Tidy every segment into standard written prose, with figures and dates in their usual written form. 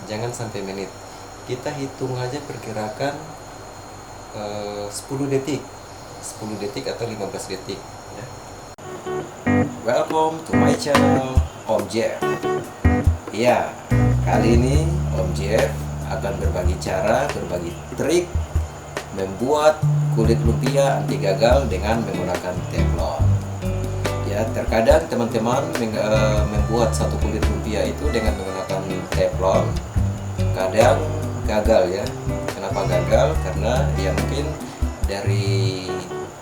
jangan sampai menit. Kita hitung aja perkirakan 10 detik 10 detik atau 15 detik ya. Welcome to my channel Om Jeff. Ya, kali ini Om Jeff akan berbagi cara, berbagi trik membuat kulit lumpia anti gagal dengan menggunakan teflon. Ya, terkadang teman-teman membuat satu kulit lumpia itu dengan menggunakan teflon kadang gagal ya. Kenapa gagal? Karena ya mungkin dari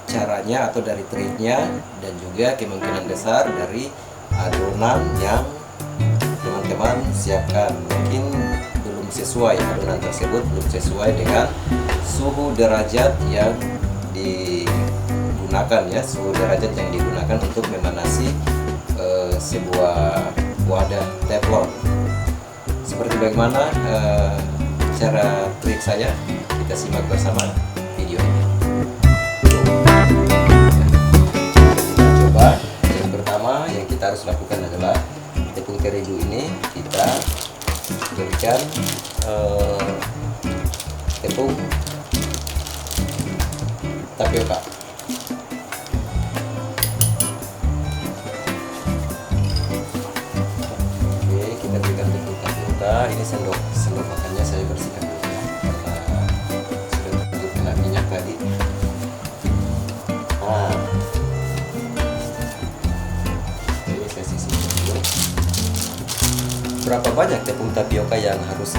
caranya atau dari triknya, dan juga kemungkinan besar dari adonan yang teman-teman siapkan. Mungkin belum sesuai, adonan tersebut belum sesuai dengan suhu derajat yang digunakan ya, suhu derajat yang digunakan untuk memanasi sebuah wadah teflon. Seperti bagaimana cara trik saya, kita simak bersama video ini. Kita coba. Yang pertama yang kita harus lakukan adalah tepung terigu ini kita berikan tepung tapioka. Oke, kita berikan tepung tapioka. Ini sendok makannya saya bersihkan dulu ya, karena sudah terlanjur kena minyak tadi. Nah, ini saya sisihkan dulu. Berapa banyak tepung tapioka yang harus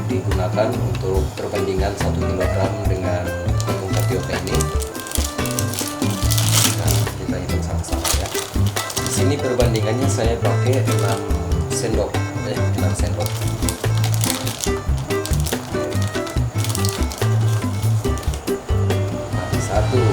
digunakan untuk perbandingan 1 kg dengan tepung tapioka ini? Nah, kita hitung sama-sama ya. Di sini perbandingannya saya pakai 6 sendok, 6 sendok. Nah, satu.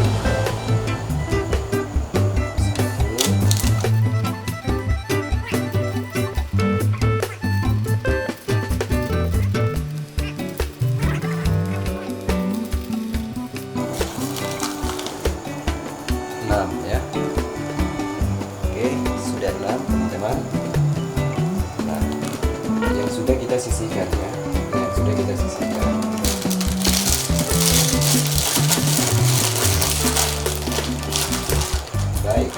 Ya. Oke, sudah 6 teman-teman. Nah, yang sudah kita sisihkan ya, yang sudah kita sisihkan. Baik,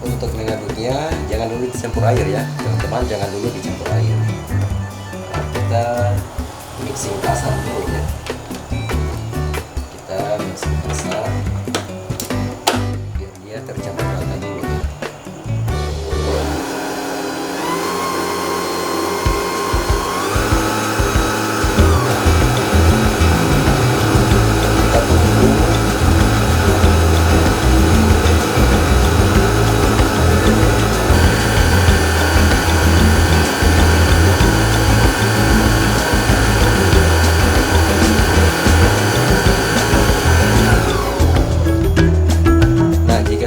untuk mengaduknya jangan dulu dicampur air ya teman-teman, jangan dulu dicampur air. Nah, kita mixing kasar dulu ya, kita mixing kasar tercampur rata dulu. Kita tunggu.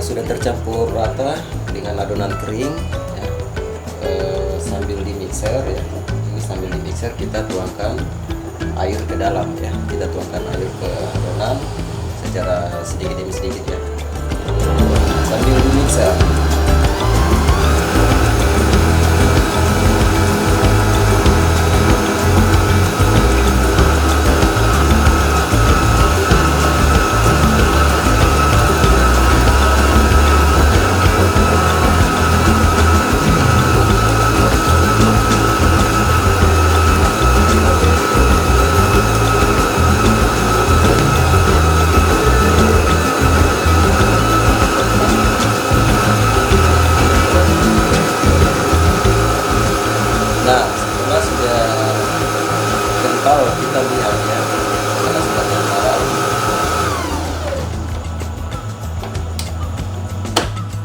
Sudah tercampur rata dengan adonan kering ya, sambil di mixer ya, ini sambil di mixer kita tuangkan air ke dalam ya, kita tuangkan air ke adonan secara sedikit demi sedikit ya, sambil di mixer. Nah, setelah sudah kental, kita lihat ya, setelah sudah kental,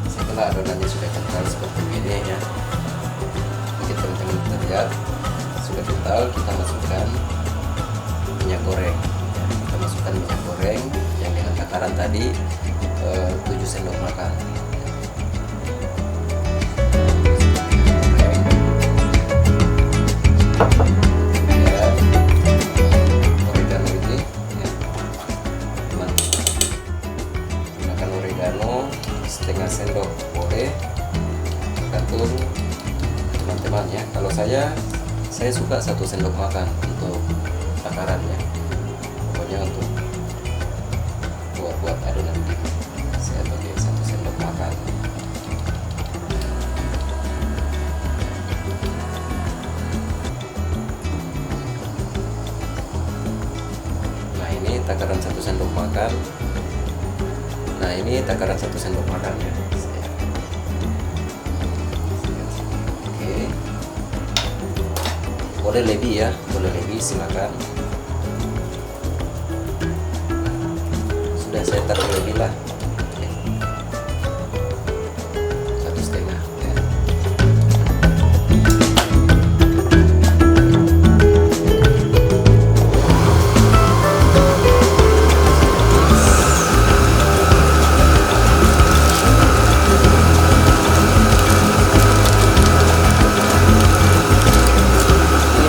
setelah adonannya sudah kental seperti ini ya, mungkin teman-teman terlihat sudah kental, kita masukkan minyak goreng ya, kita masukkan minyak goreng yang dengan takaran tadi 7 sendok makan. Oregano ini ya, gunakan oregano setengah sendok boleh, tergantung teman-teman ya. Kalau saya saya suka 1 sendok makan untuk takarannya. Pokoknya untuk buat adonan ini saya pakai 1 sendok makan. Nah ini takaran 1 sendok makan. Nah ini takaran 1 sendok makan ya. Oke. Boleh lebih ya, boleh lebih silakan. Sudah saya taruh lebih lah. Oke. 1,5 ya.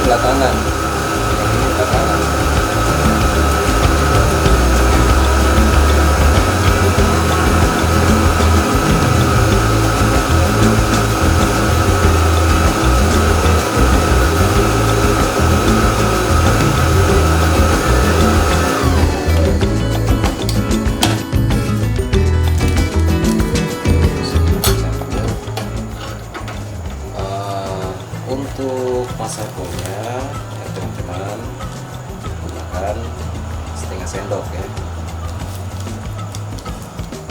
Belakangan, yang ini belakangan. Untuk masakonya ya teman-teman, gunakan setengah sendok ya,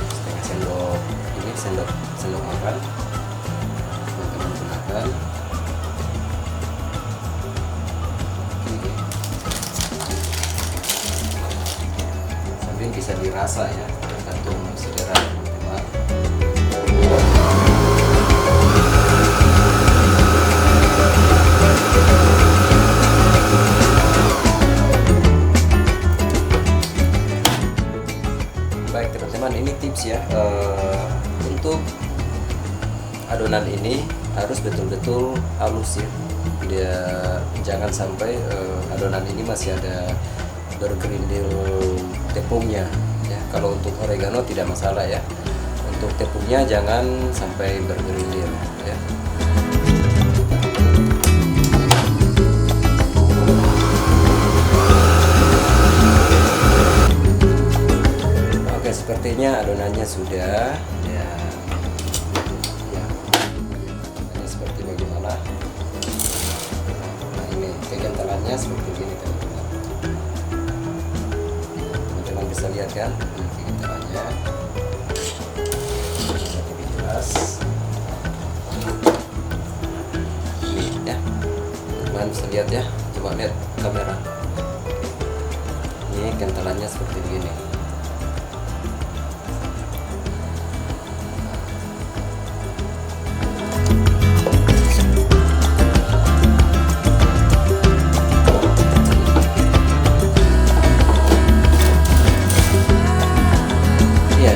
setengah sendok. Ini sendok makan teman-teman gunakan. Oke. Sambil bisa dirasa ya, tergantung selera teman-teman. Baik teman-teman, ini tips ya, untuk adonan ini harus betul-betul halus ya. Dia jangan sampai adonan ini masih ada bergerindil tepungnya ya. Kalau untuk oregano tidak masalah ya, untuk tepungnya jangan sampai bergerindil ya. Sepertinya adonannya sudah ya, ini seperti bagaimana. Nah ini kekentalannya seperti ini teman-teman. Teman-teman bisa lihat kan ini kekentalannya lebih jelas. Ini ya, teman-teman bisa lihat ya, coba lihat kamera. Ini kentalannya seperti begini.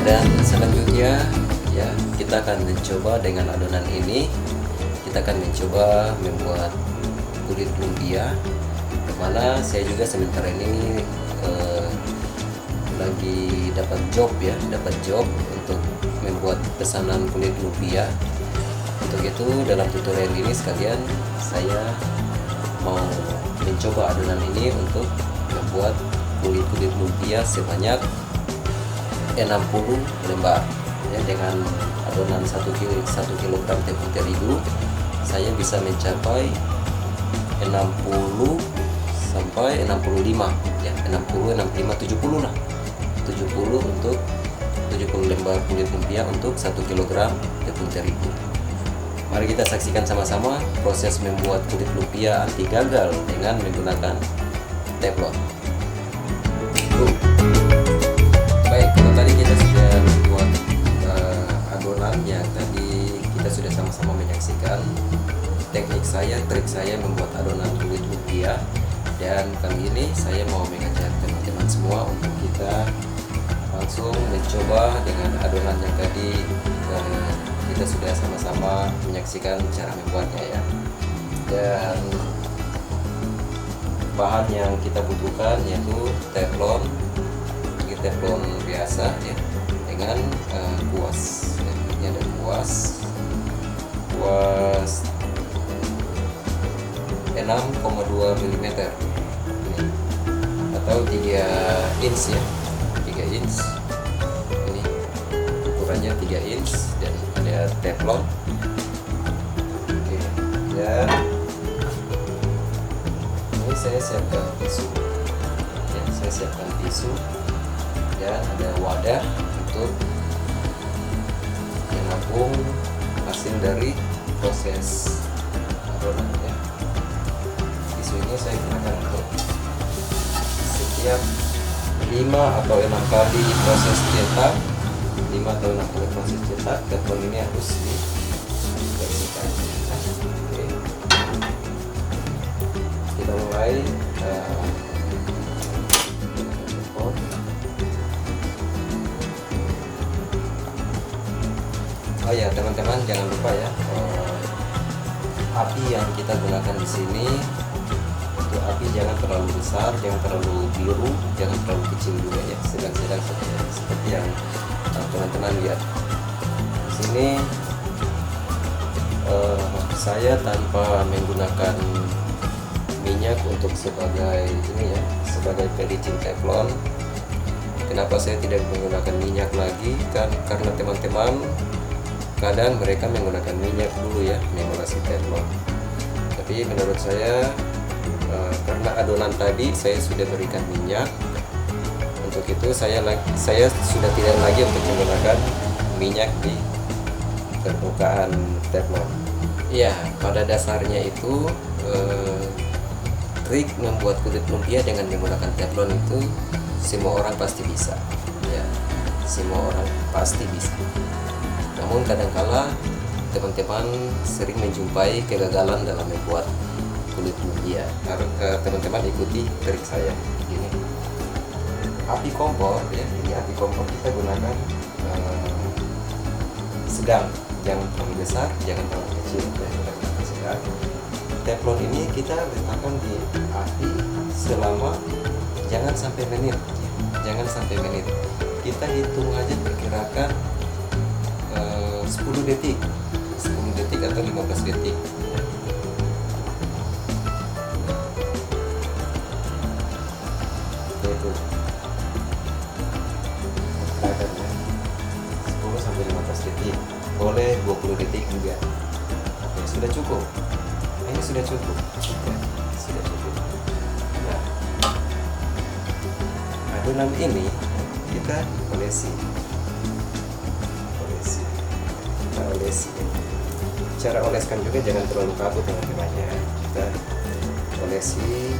Dan selanjutnya ya, kita akan mencoba dengan adonan ini. Kita akan mencoba membuat kulit lumpia, kemana saya juga sementara ini lagi dapat job untuk membuat pesanan kulit lumpia. Untuk itu dalam tutorial ini sekalian saya mau mencoba adonan ini untuk membuat kulit lumpia sebanyak 60 lembar ya. Dengan adonan 1 kg tepung terigu saya bisa mencapai 60 sampai 65 ya, 60, 65, 70 lah, 70 untuk 70 lembar kulit lumpia untuk 1 kg tepung terigu. Mari kita saksikan sama-sama proses membuat kulit lumpia anti gagal dengan menggunakan teflon. Baik, kalau tadi kita sudah membuat adonan yang tadi kita sudah sama-sama menyaksikan trik saya membuat adonan kulit lumpia, dan kali ini saya mau mengajak teman-teman semua untuk kita langsung mencoba dengan adonan yang tadi kita sudah sama-sama menyaksikan cara membuatnya ya. Dan bahan yang kita butuhkan yaitu teflon, teflon biasa ya, dengan kuas ya. Ini ada kuas 6,2 mm ini, atau 3 inch ya, 3 inch ini ukurannya 3 inch, dan ada teflon. Oke, dan ini saya siapkan tisu ya, saya siapkan tisu dan ada wadah untuk menampung hasil dari proses adonan ya. Tisu ini saya gunakan untuk setiap 5 atau 6 kali proses cetak, 5 atau 6 kali proses cetak, teflon ini harus dibersihkan. Oke. Kita mulai oh ya teman-teman, jangan lupa ya, api yang kita gunakan di sini itu api jangan terlalu besar, jangan terlalu biru, jangan terlalu kecil juga ya, sedang-sedang seperti yang teman-teman lihat di sini. Saya tanpa menggunakan minyak untuk sebagai ini ya, sebagai pelicin teflon. Kenapa saya tidak menggunakan minyak lagi? Karena teman-teman kadang mereka menggunakan minyak dulu ya, mengolesi teflon. Tapi menurut saya karena adonan tadi saya sudah berikan minyak, untuk itu saya sudah tidak lagi untuk menggunakan minyak di permukaan teflon. Ya, pada dasarnya itu trik membuat kulit lumpia dengan menggunakan teflon itu semua orang pasti bisa ya, semua orang pasti bisa. Namun kadangkala teman-teman sering menjumpai kegagalan dalam membuat kulit lumpia. Teman-teman ikuti trik saya ini. Api kompor ya, ini api kompor kita gunakan sedang, jangan terlalu besar, jangan terlalu kecil ya, sedang. Teflon ini kita letakkan di api selama jangan sampai menit, jangan sampai menit. Kita hitung aja perkirakan 10 detik atau 15 detik. Itu perkirakannya 10 sampai 15 detik, boleh 20 detik juga. Oke, sudah cukup. Ini sudah cukup ya, sudah cukup. Nah, adonan ini kita olesi. Cara oleskan juga jangan terlalu kaku teman-teman ya. Kita olesi.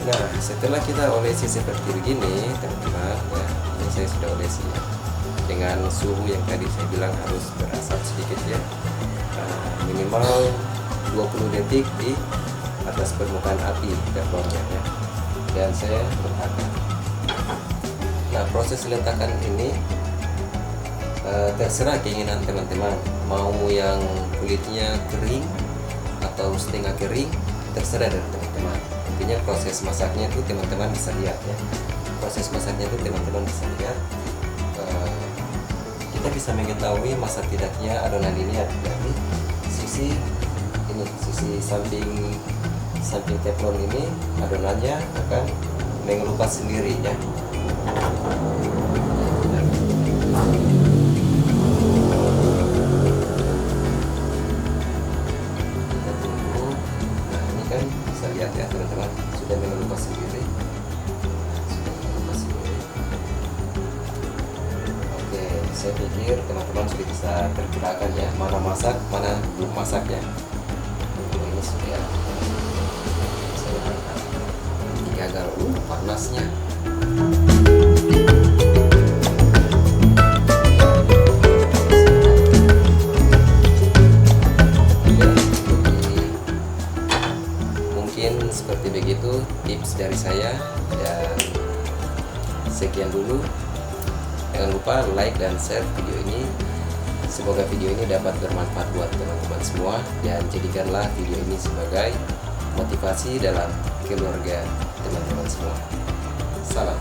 Nah, setelah kita olesi seperti begini teman-teman ya, ini saya sudah olesi ya, dengan suhu yang tadi saya bilang harus berasap sedikit ya, minimal 20 detik di atas permukaan api teflonnya ya, dan saya letakkan. Nah, proses letakan ini terserah keinginan teman-teman, mau yang kulitnya kering atau setengah kering, terserah dari teman-teman. Intinya proses masaknya itu teman-teman bisa lihat ya, proses masaknya itu teman-teman bisa lihat. Kita bisa mengetahui masa tidaknya adonan ini dari sisi ini, sisi samping teflon ini adonannya akan mengelupas sendiri ya. Kita tunggu. Nah, ini kan bisa lihat ya teman-teman, sudah mengelupas sendiri. Oke, saya pikir teman-teman sudah bisa perkirakan ya, mana masak, mana belum masak ya. Ini sudah agar panasnya. Mungkin seperti begitu tips dari saya, dan sekian dulu. Jangan lupa like dan share video ini. Semoga video ini dapat bermanfaat buat teman-teman semua, dan jadikanlah video ini sebagai motivasi dalam keluarga teman-teman semua. Salam.